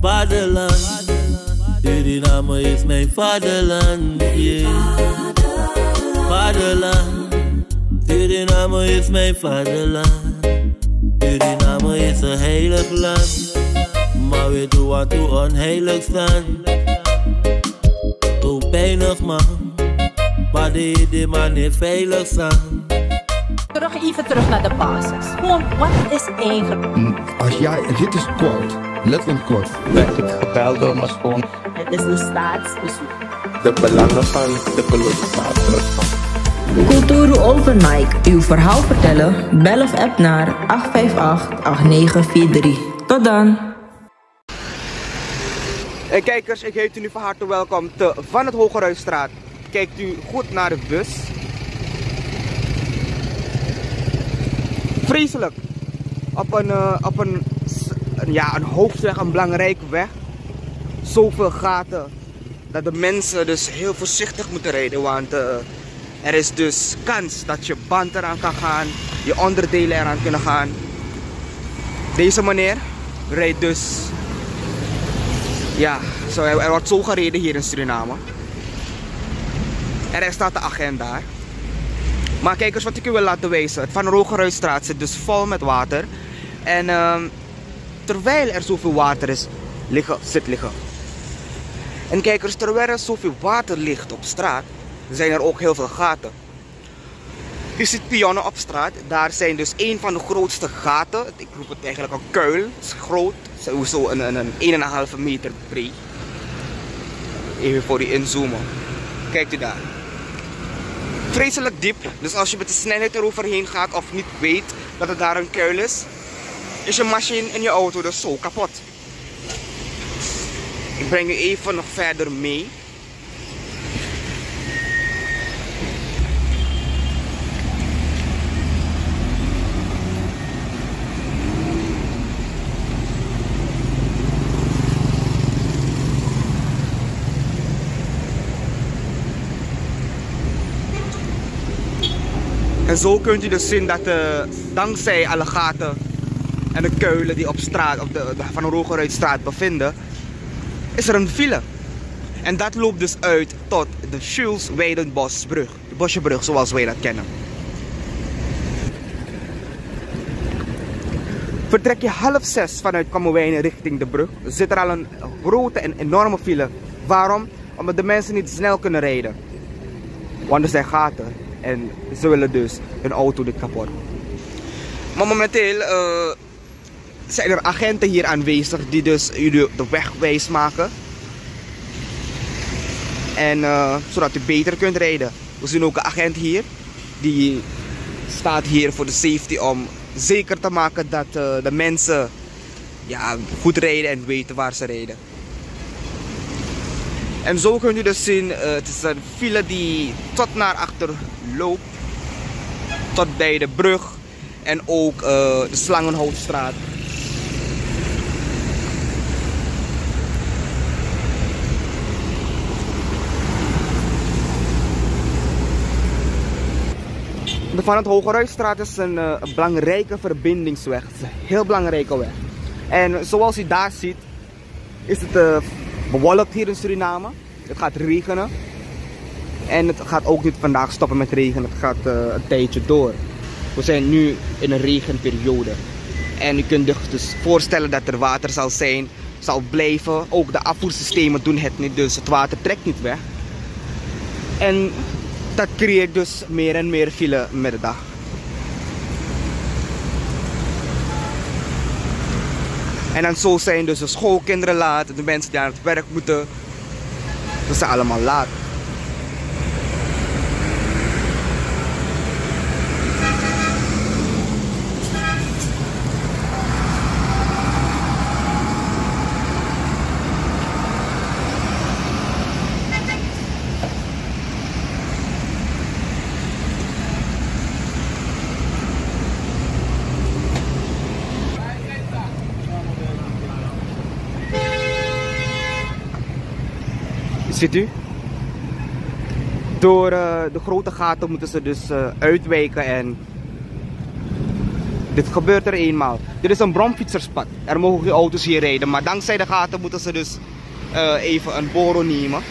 Vaderland, Suriname is mijn vaderland, yeah. Vaderland, Suriname is mijn vaderland. Suriname is een heilig land, maar we doen wat we onheilig staan. Zo pijnig man, maar de man is veilig staan. Even terug naar de basis. Gewoon, wat is eigenlijk? Als jij, dit is kort, letterlijk kort. Werd ik gebeld door mijn schoon. Het is een staatsbezoek. De belangen van de kolonisator. Kulturu Overnight. Uw verhaal vertellen? Bel of app naar 858-8943. Tot dan. En kijkers, ik heet u nu van harte welkom te Van het Hogeruisstraat. Kijkt u goed naar de bus. Vreselijk. Op een hoofdweg, een belangrijke weg. Zoveel gaten. Dat de mensen dus heel voorzichtig moeten rijden. Want er is dus kans dat je band eraan kan gaan. Je onderdelen eraan kunnen gaan. Deze meneer rijdt dus. Ja, er wordt zo gereden hier in Suriname. Er staat de agent daar. Maar kijkers, wat ik u wil laten wijzen. Het Van Hogeruisstraat zit dus vol met water. En terwijl er zoveel water is, zit liggen. En kijkers, terwijl er zoveel water ligt op straat, zijn er ook heel veel gaten. U ziet pionnen op straat. Daar zijn dus een van de grootste gaten. Ik roep het eigenlijk een kuil. Het is groot. Zo een 1,5 meter breed. Even voor u inzoomen. Kijkt u daar. Vreselijk diep. Dus als je met de snelheid eroverheen gaat of niet weet dat het daar een kuil is je machine in je auto dus zo kapot. Ik breng u even nog verder mee. En zo kunt u dus zien dat dankzij alle gaten en de kuilen die op straat, op de Van Hogeruisstraat bevinden, is er een file. En dat loopt dus uit tot de Jules Weidenbosbrug. De Bosjebrug zoals wij dat kennen. Vertrek je 5:30 vanuit Kamuwijnen richting de brug, zit er al een grote en enorme file. Waarom? Omdat de mensen niet snel kunnen rijden. Want er zijn gaten. En ze willen dus hun auto niet kapot. Maar momenteel zijn er agenten hier aanwezig die dus jullie de weg wijs maken. En zodat u beter kunt rijden. We zien ook een agent hier. Die staat hier voor de safety om zeker te maken dat de mensen goed rijden en weten waar ze rijden. En zo kunt u dus zien, het is een file die tot naar achter loopt. Tot bij de brug en ook de Slangenhoutstraat. De Van het Hogeruisstraat is een belangrijke verbindingsweg. Het is een heel belangrijke weg. En zoals u daar ziet, is het bewolkt hier in Suriname. Het gaat regenen. En het gaat ook niet vandaag stoppen met regenen. Het gaat een tijdje door. We zijn nu in een regenperiode. En u kunt zich dus voorstellen dat er water zal zijn, zal blijven. Ook de afvoersystemen doen het niet, dus het water trekt niet weg. En dat creëert dus meer en meer file met de dag. En dan zo zijn dus de schoolkinderen laat, de mensen die aan het werk moeten. Dat zijn allemaal laat. Ziet u? Door de grote gaten moeten ze dus uitwijken en Dit gebeurt er eenmaal. Dit is een bromfietserspad. Er mogen geen auto's hier rijden. Maar dankzij de gaten moeten ze dus even een boro nemen.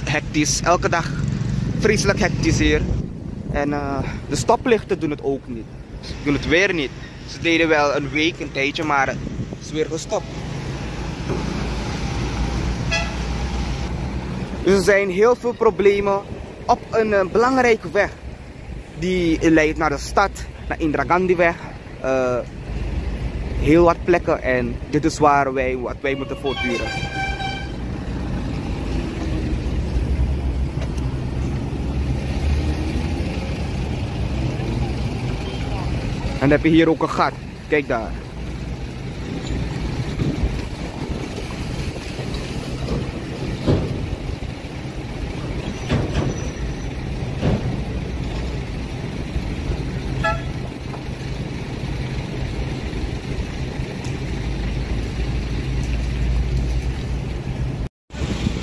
Hectisch. Elke dag vreselijk hectisch hier. En de stoplichten doen het ook niet. Ze doen het weer niet. Ze deden wel een week, een tijdje, maar het is weer gestopt. Dus er zijn heel veel problemen op een belangrijke weg. Die leidt naar de stad, naar Indira Gandhiweg. Heel wat plekken en dit is waar wij moeten voortduren. En dan heb je hier ook een gat. Kijk daar.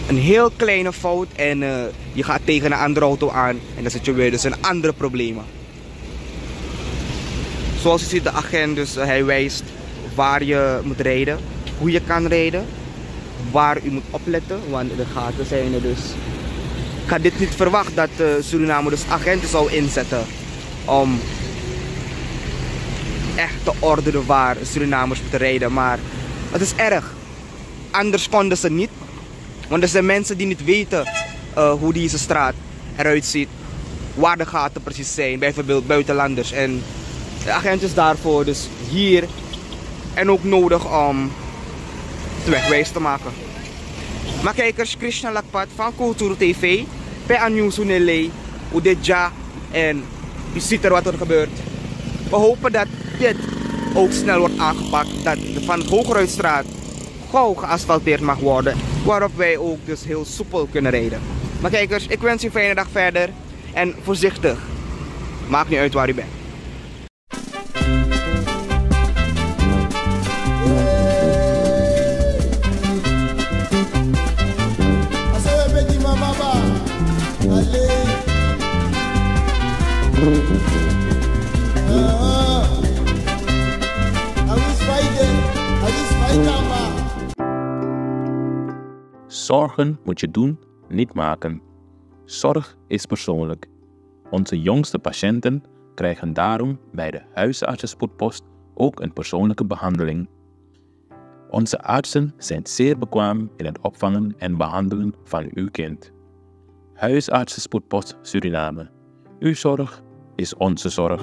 Een heel kleine fout en je gaat tegen een andere auto aan en dan zit je weer dus in andere problemen. Zoals je ziet, de agent, dus hij wijst waar je moet rijden, hoe je kan rijden, waar u moet opletten, want de gaten zijn er dus. Ik had dit niet verwacht dat Suriname dus agenten zou inzetten om echt te ordenen waar Surinamers moeten rijden, maar het is erg. Anders konden ze niet, want er zijn mensen die niet weten hoe deze straat eruit ziet, waar de gaten precies zijn, bijvoorbeeld buitenlanders. En de agent is daarvoor dus hier en ook nodig om de weg wijs te maken. Maar kijkers, Krishna Lakpat van Kulturu TV, per nieuws Unele, Udedja en je ziet er wat er gebeurt. We hopen dat dit ook snel wordt aangepakt, dat van de Hoogruitstraat gauw geasfalteerd mag worden, waarop wij ook dus heel soepel kunnen rijden. Maar kijkers, ik wens u een fijne dag verder en voorzichtig. Maakt niet uit waar u bent. Zorgen moet je doen, niet maken. Zorg is persoonlijk. Onze jongste patiënten krijgen daarom bij de huisartsenspoedpost ook een persoonlijke behandeling. Onze artsen zijn zeer bekwaam in het opvangen en behandelen van uw kind. Huisartsenspoedpost Suriname. Uw zorg is onze zorg.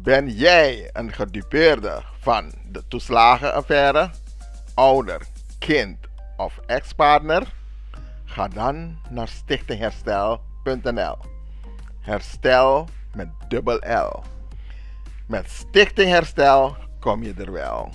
Ben jij een gedupeerde van de toeslagenaffaire, ouder, kind of ex-partner? Ga dan naar stichtingherstel.nl. Herstel met dubbel L. Met Stichting Herstel kom je er wel.